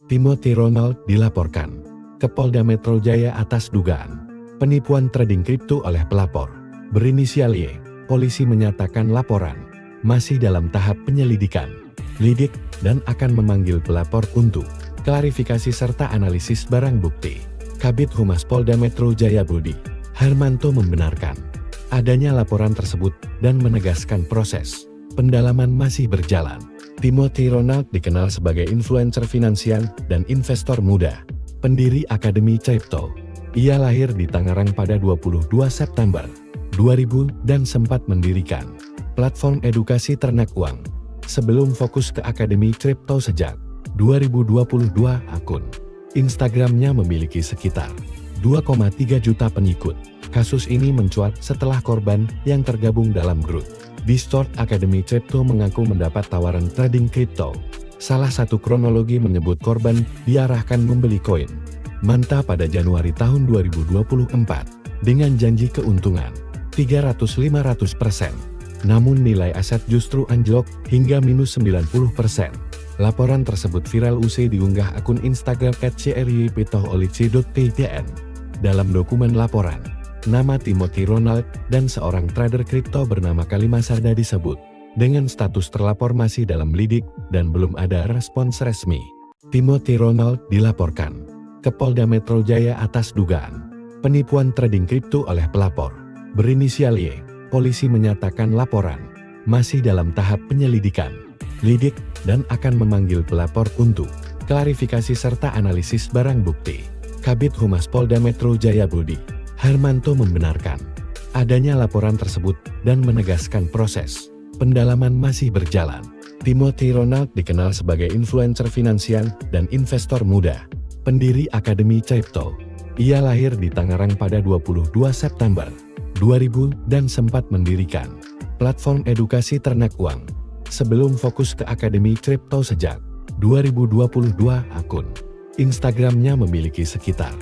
Timothy Ronald dilaporkan ke Polda Metro Jaya atas dugaan penipuan trading kripto oleh pelapor berinisial Y. Polisi menyatakan laporan masih dalam tahap penyelidikan, lidik, dan akan memanggil pelapor untuk klarifikasi serta analisis barang bukti. Kabid Humas Polda Metro Jaya Budi Harmanto membenarkan adanya laporan tersebut dan menegaskan proses pendalaman masih berjalan. Timothy Ronald dikenal sebagai influencer finansial dan investor muda, pendiri Akademi Crypto. Ia lahir di Tangerang pada 22 September 2000 dan sempat mendirikan platform edukasi ternak uang. Sebelum fokus ke Akademi Crypto sejak 2022, akun Instagramnya memiliki sekitar 2,3 juta pengikut. Kasus ini mencuat setelah korban yang tergabung dalam grup Distort Akademi Crypto mengaku mendapat tawaran trading kripto. Salah satu kronologi menyebut korban diarahkan membeli koin Manta pada Januari tahun 2024 dengan janji keuntungan 300-500%. Namun nilai aset justru anjlok hingga minus 90%. Laporan tersebut viral usai diunggah akun Instagram @cryptoolici.ptn. Dalam dokumen laporan, nama Timothy Ronald dan seorang trader kripto bernama Kalimasarda disebut, dengan status terlapor masih dalam lidik dan belum ada respons resmi. Timothy Ronald dilaporkan ke Polda Metro Jaya atas dugaan penipuan trading kripto oleh pelapor berinisial Y. Polisi menyatakan laporan masih dalam tahap penyelidikan, lidik, dan akan memanggil pelapor untuk klarifikasi serta analisis barang bukti. Kabid Humas Polda Metro Jaya Budi Harmanto membenarkan adanya laporan tersebut dan menegaskan proses pendalaman masih berjalan. Timothy Ronald dikenal sebagai influencer finansial dan investor muda, pendiri Akademi Crypto. Ia lahir di Tangerang pada 22 September 2000 dan sempat mendirikan platform edukasi ternak uang. Sebelum fokus ke Akademi Crypto sejak 2022, akun Instagramnya memiliki sekitar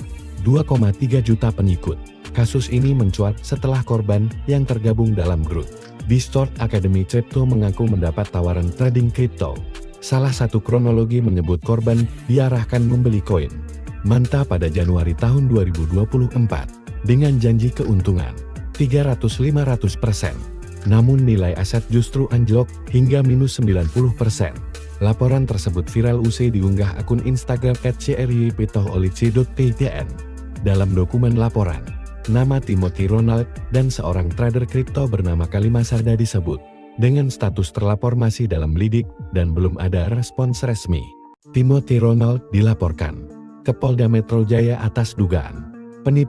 2,3 juta pengikut. Kasus ini mencuat setelah korban yang tergabung dalam grup Distort Akademi Crypto mengaku mendapat tawaran trading kripto. Salah satu kronologi menyebut korban diarahkan membeli koin Manta pada Januari tahun 2024 dengan janji keuntungan 300-500%. Namun nilai aset justru anjlok hingga minus 90%. Laporan tersebut viral usai diunggah akun Instagram @cryptoolici.ptn. Dalam dokumen laporan, nama Timothy Ronald dan seorang trader kripto bernama Kalimasarda disebut, dengan status terlapor masih dalam lidik dan belum ada respons resmi. Timothy Ronald dilaporkan ke Polda Metro Jaya atas dugaan